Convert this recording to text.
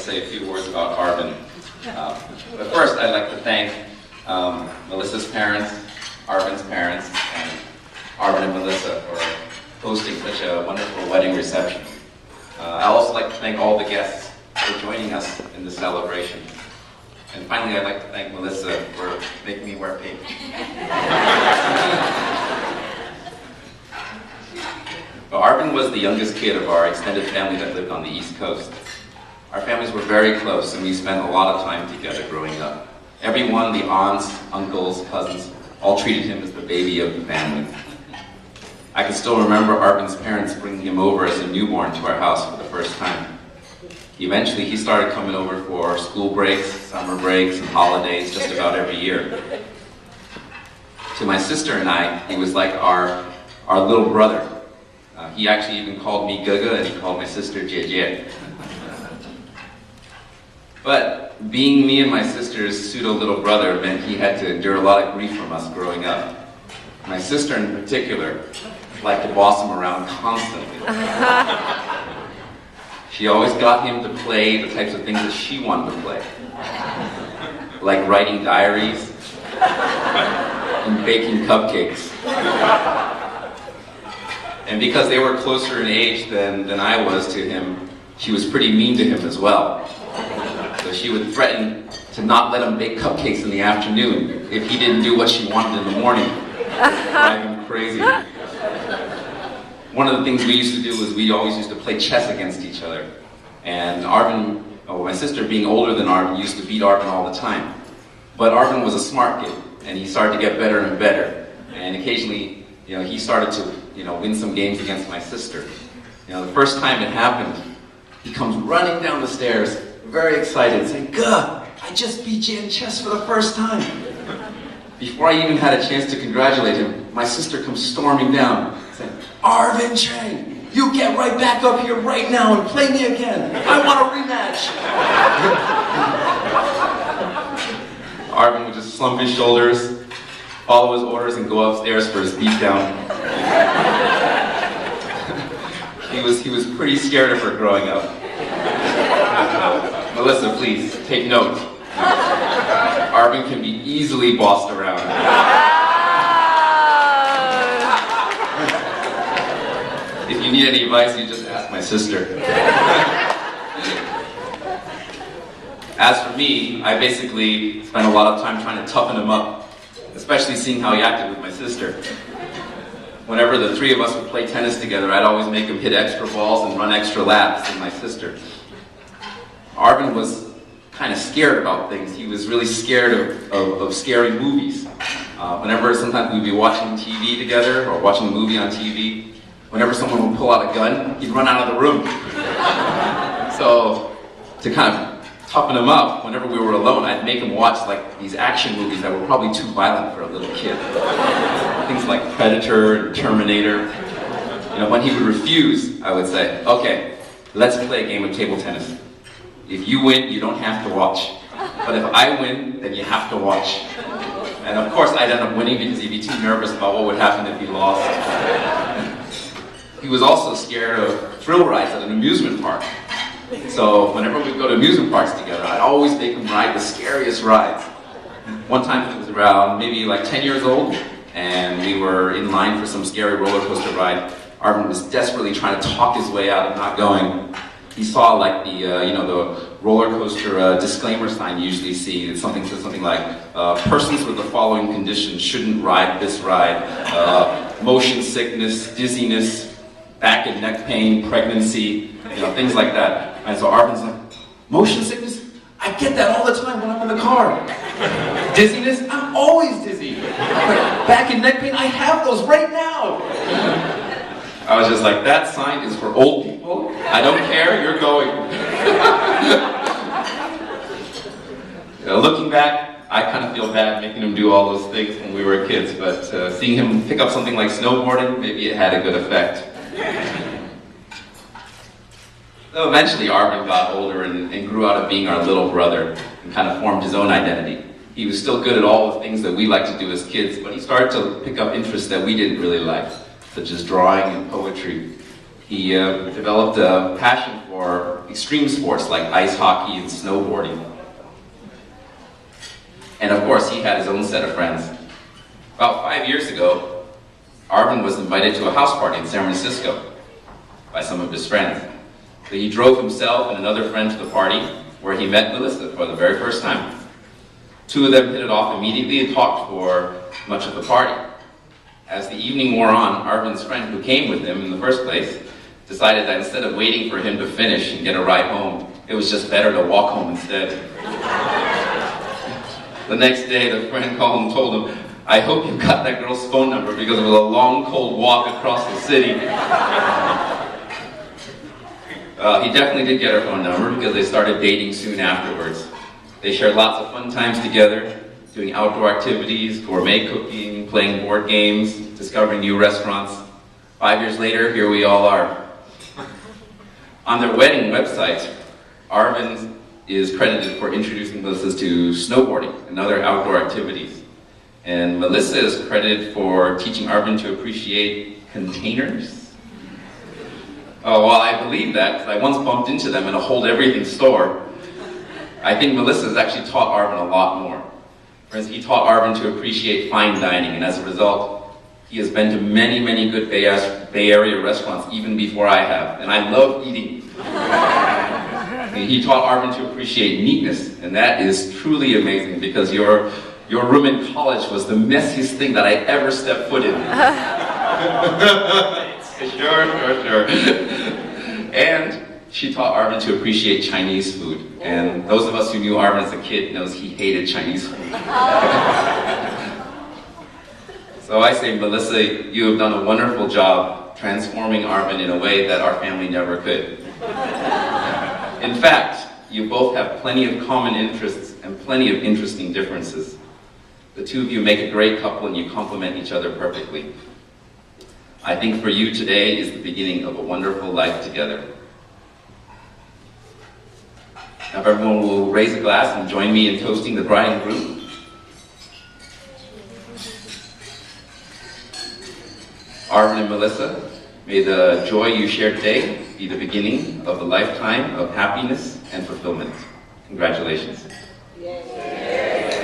say a few words about Arvin. But first, I'd like to thank Melissa's parents, Arvin's parents, and Arvin and Melissa for hosting such a wonderful wedding reception. I'd also like to thank all the guests for joining us in this celebration. And finally, I'd like to thank Melissa for making me wear pink. Arvin was the youngest kid of our extended family that lived on the East Coast. Our families were very close, and we spent a lot of time together growing up. Everyone, the aunts, uncles, cousins, all treated him as the baby of the family. I can still remember Arvin's parents bringing him over as a newborn to our house for the first time. Eventually, he started coming over for school breaks, summer breaks, and holidays just about every year. To my sister and I, he was like our little brother. He actually even called me Gaga, and he called my sister Jie. But being me and my sister's pseudo-little brother meant he had to endure a lot of grief from us growing up. My sister in particular liked to boss him around constantly. She always got him to play the types of things that she wanted to play. Like writing diaries and baking cupcakes. And because they were closer in age than I was to him, she was pretty mean to him as well. So she would threaten to not let him bake cupcakes in the afternoon if he didn't do what she wanted in the morning. Drive him crazy. One of the things we used to do was we always used to play chess against each other. And Arvin, my sister being older than Arvin, used to beat Arvin all the time. But Arvin was a smart kid, and he started to get better and better. And occasionally, he started to, win some games against my sister. The first time it happened, he comes running down the stairs, very excited, saying, "Gah, I just beat you in chess for the first time." Before I even had a chance to congratulate him, my sister comes storming down, saying, "Arvin Chang, you get right back up here right now and play me again. I want a rematch." Arvin would just slump his shoulders, follow his orders, and go upstairs for his beatdown. He was pretty scared of her growing up. Melissa, please, take note. Arvin can be easily bossed around. If you need any advice, you just ask my sister. As for me, I basically spent a lot of time trying to toughen him up, especially seeing how he acted with my sister. Whenever the three of us would play tennis together, I'd always make him hit extra balls and run extra laps than my sister. Arvin was kind of scared about things. He was really scared of scary movies. Whenever sometimes we'd be watching TV together or watching a movie on TV, whenever someone would pull out a gun, he'd run out of the room. So to kind of toughen him up, whenever we were alone, I'd make him watch like these action movies that were probably too violent for a little kid. Things like Predator and Terminator. When he would refuse, I would say, "Okay, let's play a game of table tennis. If you win, you don't have to watch. But if I win, then you have to watch." And of course, I'd end up winning because he'd be too nervous about what would happen if he lost. He was also scared of thrill rides at an amusement park. So whenever we'd go to amusement parks together, I'd always make him ride the scariest rides. One time he was around maybe like 10 years old, and we were in line for some scary roller coaster ride. Arvin was desperately trying to talk his way out of not going. He saw like the roller coaster disclaimer sign you usually see. It says something like, "Persons with the following conditions shouldn't ride this ride. Motion sickness, dizziness, back and neck pain, pregnancy," things like that. And so Arvin's like, "Motion sickness? I get that all the time when I'm in the car. Dizziness? I'm always dizzy. Back and neck pain? I have those right now." I was just like, "That sign is for old people. I don't care, you're going." Looking back, I kind of feel bad making him do all those things when we were kids, but seeing him pick up something like snowboarding, maybe it had a good effect. So eventually Arvin got older and grew out of being our little brother and kind of formed his own identity. He was still good at all the things that we like to do as kids, but he started to pick up interests that we didn't really like, such as drawing and poetry. He developed a passion for extreme sports like ice hockey and snowboarding. And of course, he had his own set of friends. About 5 years ago, Arvin was invited to a house party in San Francisco by some of his friends. So he drove himself and another friend to the party, where he met Melissa for the very first time. Two of them hit it off immediately and talked for much of the party. As the evening wore on, Arvin's friend, who came with him in the first place, decided that instead of waiting for him to finish and get a ride home, it was just better to walk home instead. The next day, the friend called and told him, "I hope you got that girl's phone number because it was a long, cold walk across the city." He definitely did get her phone number because they started dating soon afterwards. They shared lots of fun times together, doing outdoor activities, gourmet cooking, playing board games, discovering new restaurants. 5 years later, here we all are. On their wedding website, Arvin is credited for introducing Melissa to snowboarding and other outdoor activities. And Melissa is credited for teaching Arvin to appreciate containers. Oh, well, I believe that, because I once bumped into them in a Hold Everything store. I think Melissa has actually taught Arvin a lot more. For instance, he taught Arvin to appreciate fine dining, and as a result, he has been to many, many good Bay Area restaurants even before I have, and I love eating. He taught Arvin to appreciate neatness, and that is truly amazing because your room in college was the messiest thing that I ever stepped foot in. Sure. And she taught Arvin to appreciate Chinese food, and those of us who knew Arvin as a kid knows he hated Chinese food. So I say, Melissa, you have done a wonderful job transforming Arvin in a way that our family never could. In fact, you both have plenty of common interests and plenty of interesting differences. The two of you make a great couple and you complement each other perfectly. I think for you today is the beginning of a wonderful life together. Now if everyone will raise a glass and join me in toasting the bride and groom. Arvin and Melissa, may the joy you share today be the beginning of a lifetime of happiness and fulfillment. Congratulations. Yay.